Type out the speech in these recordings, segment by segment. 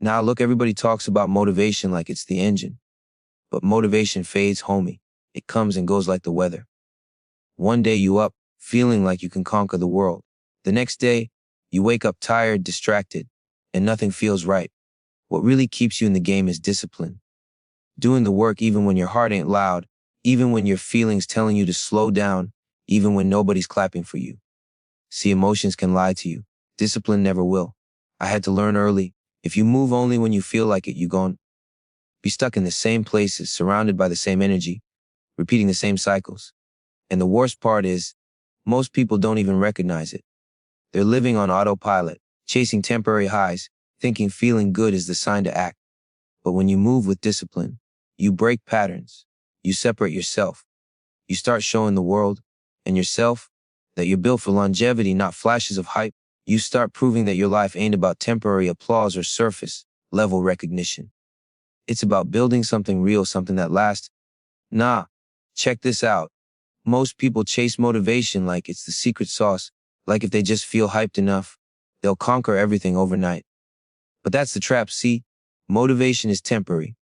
Now look, everybody talks about motivation like it's the engine. But motivation fades, homie. It comes and goes like the weather. One day you up, feeling like you can conquer the world. The next day, you wake up tired, distracted, and nothing feels right. What really keeps you in the game is discipline. Doing the work even when your heart ain't loud, even when your feelings telling you to slow down, even when nobody's clapping for you. See, emotions can lie to you. Discipline never will. I had to learn early. If you move only when you feel like it, you're going to be stuck in the same places, surrounded by the same energy, repeating the same cycles. And the worst part is, most people don't even recognize it. They're living on autopilot, chasing temporary highs, thinking feeling good is the sign to act. But when you move with discipline, you break patterns, you separate yourself, you start showing the world and yourself that you're built for longevity, not flashes of hype. You start proving that your life ain't about temporary applause or surface level recognition. It's about building something real, something that lasts. Nah, check this out. Most people chase motivation like it's the secret sauce, like if they just feel hyped enough, they'll conquer everything overnight. But that's the trap, see? Motivation is temporary.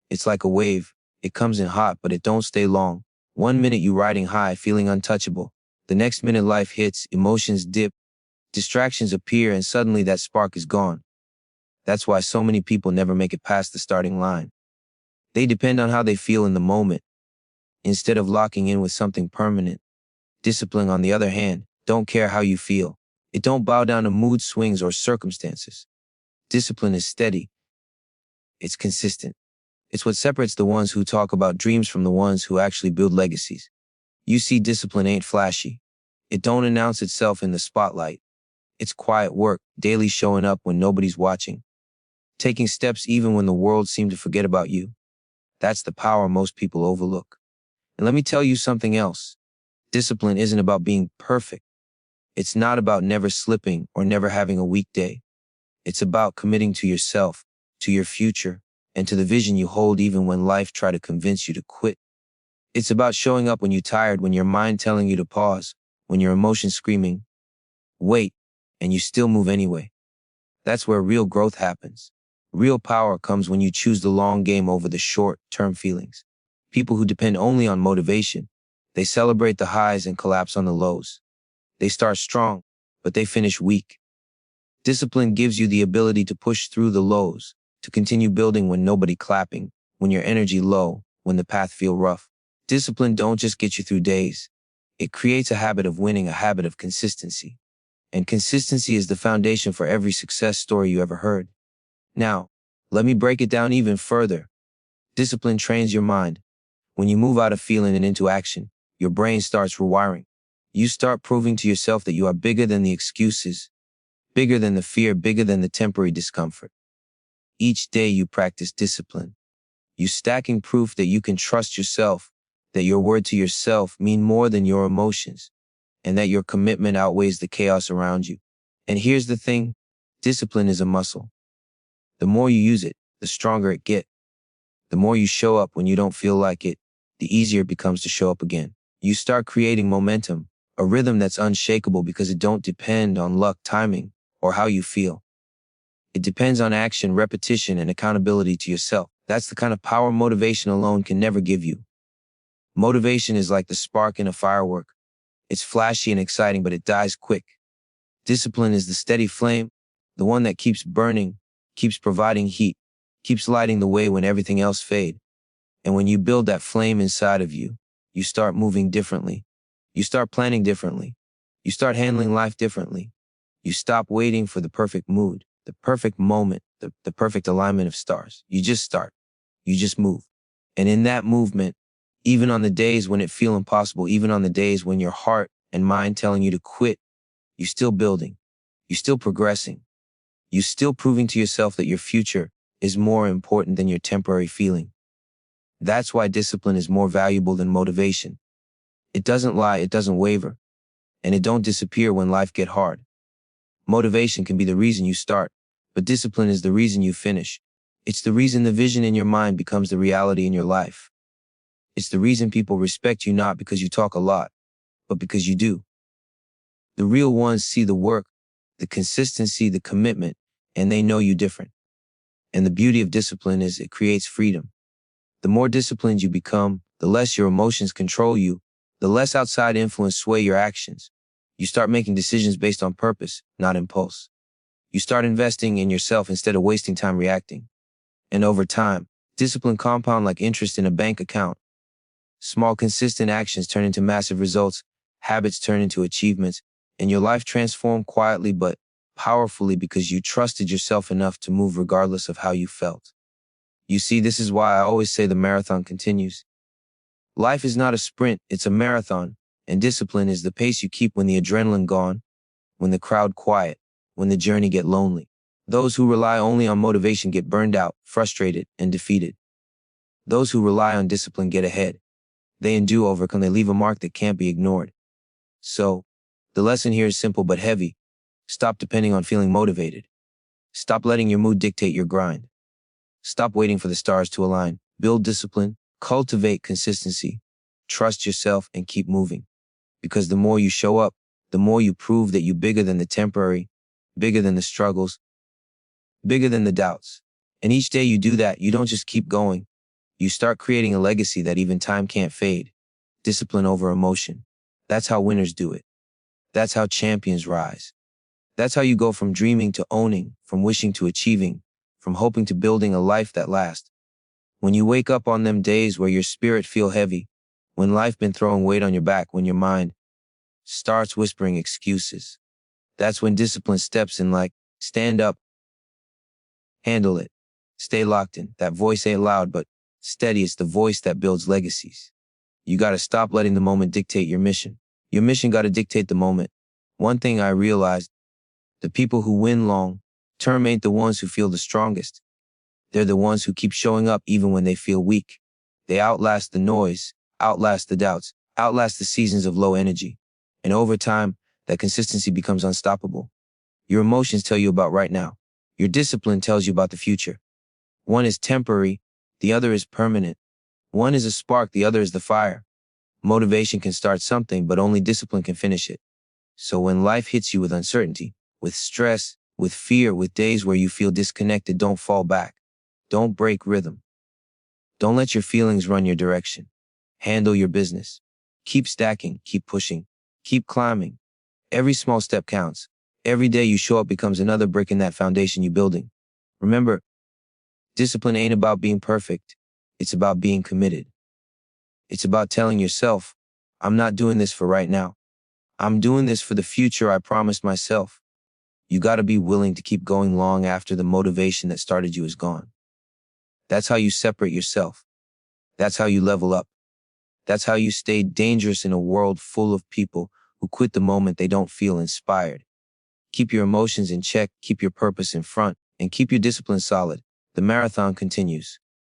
It's like a wave. It comes in hot, but it don't stay long. 1 minute you riding high, feeling untouchable. The next minute life hits, emotions dip, distractions appear, and suddenly that spark is gone. That's why so many people never make it past the starting line. They depend on how they feel in the moment, instead of locking in with something permanent. Discipline, on the other hand, don't care how you feel. It don't bow down to mood swings or circumstances. Discipline is steady. It's consistent. It's what separates the ones who talk about dreams from the ones who actually build legacies. You see, discipline ain't flashy. It don't announce itself in the spotlight. It's quiet work, daily showing up when nobody's watching. Taking steps even when the world seems to forget about you. That's the power most people overlook. And let me tell you something else. Discipline isn't about being perfect. It's not about never slipping or never having a weak day. It's about committing to yourself, to your future, and to the vision you hold even when life tries to convince you to quit. It's about showing up when you're tired, when your mind telling you to pause, when your emotions screaming, wait, and you still move anyway. That's where real growth happens. Real power comes when you choose the long game over the short-term feelings. People who depend only on motivation, they celebrate the highs and collapse on the lows. They start strong, but they finish weak. Discipline gives you the ability to push through the lows, to continue building when nobody clapping, when your energy low, when the path feel rough. Discipline don't just get you through days. It creates a habit of winning, a habit of consistency. And consistency is the foundation for every success story you ever heard. Now, let me break it down even further. Discipline trains your mind. When you move out of feeling and into action, your brain starts rewiring. You start proving to yourself that you are bigger than the excuses, bigger than the fear, bigger than the temporary discomfort. Each day you practice discipline. You stacking proof that you can trust yourself, that your word to yourself mean more than your emotions, and that your commitment outweighs the chaos around you. And here's the thing, discipline is a muscle. The more you use it, the stronger it gets. The more you show up when you don't feel like it, the easier it becomes to show up again. You start creating momentum, a rhythm that's unshakable because it don't depend on luck, timing, or how you feel. It depends on action, repetition, and accountability to yourself. That's the kind of power motivation alone can never give you. Motivation is like the spark in a firework. It's flashy and exciting, but it dies quick. Discipline is the steady flame, the one that keeps burning, keeps providing heat, keeps lighting the way when everything else fades. And when you build that flame inside of you, you start moving differently. You start planning differently. You start handling life differently. You stop waiting for the perfect mood, the perfect moment, the perfect alignment of stars. You just start. You just move. And in that movement, even on the days when it feels impossible, even on the days when your heart and mind telling you to quit, you're still building. You're still progressing. You're still proving to yourself that your future is more important than your temporary feeling. That's why discipline is more valuable than motivation. It doesn't lie, it doesn't waver, and it don't disappear when life get hard. Motivation can be the reason you start, but discipline is the reason you finish. It's the reason the vision in your mind becomes the reality in your life. It's the reason people respect you not because you talk a lot, but because you do. The real ones see the work, the consistency, the commitment, and they know you different. And the beauty of discipline is it creates freedom. The more disciplined you become, the less your emotions control you, the less outside influence sway your actions. You start making decisions based on purpose, not impulse. You start investing in yourself instead of wasting time reacting. And over time, discipline compound like interest in a bank account. Small, consistent actions turn into massive results, habits turn into achievements, and your life transformed quietly but powerfully because you trusted yourself enough to move regardless of how you felt. You see, this is why I always say the marathon continues. Life is not a sprint, it's a marathon, and discipline is the pace you keep when the adrenaline gone, when the crowd quiet, when the journey get lonely. Those who rely only on motivation get burned out, frustrated, and defeated. Those who rely on discipline get ahead. They endure, overcome, they leave a mark that can't be ignored. So, the lesson here is simple but heavy. Stop depending on feeling motivated. Stop letting your mood dictate your grind. Stop waiting for the stars to align. Build discipline, cultivate consistency, trust yourself, and keep moving. Because the more you show up, the more you prove that you're bigger than the temporary, bigger than the struggles, bigger than the doubts. And each day you do that, you don't just keep going. You start creating a legacy that even time can't fade. Discipline over emotion. That's how winners do it. That's how champions rise. That's how you go from dreaming to owning, from wishing to achieving, from hoping to building a life that lasts. When you wake up on them days where your spirit feel heavy, when life been throwing weight on your back, when your mind starts whispering excuses, that's when discipline steps in like, stand up, handle it, stay locked in. That voice ain't loud, but steady. It's the voice that builds legacies. You gotta stop letting the moment dictate your mission. Your mission gotta dictate the moment. One thing I realized, the people who win long term ain't the ones who feel the strongest. They're the ones who keep showing up even when they feel weak. They outlast the noise, outlast the doubts, outlast the seasons of low energy. And over time, that consistency becomes unstoppable. Your emotions tell you about right now. Your discipline tells you about the future. One is temporary, the other is permanent. One is a spark, the other is the fire. Motivation can start something, but only discipline can finish it. So when life hits you with uncertainty, with stress, with fear, with days where you feel disconnected, don't fall back. Don't break rhythm. Don't let your feelings run your direction. Handle your business. Keep stacking, keep pushing, keep climbing. Every small step counts. Every day you show up becomes another brick in that foundation you're building. Remember, discipline ain't about being perfect. It's about being committed. It's about telling yourself, I'm not doing this for right now. I'm doing this for the future I promised myself. You gotta be willing to keep going long after the motivation that started you is gone. That's how you separate yourself. That's how you level up. That's how you stay dangerous in a world full of people who quit the moment they don't feel inspired. Keep your emotions in check, keep your purpose in front, and keep your discipline solid. The marathon continues.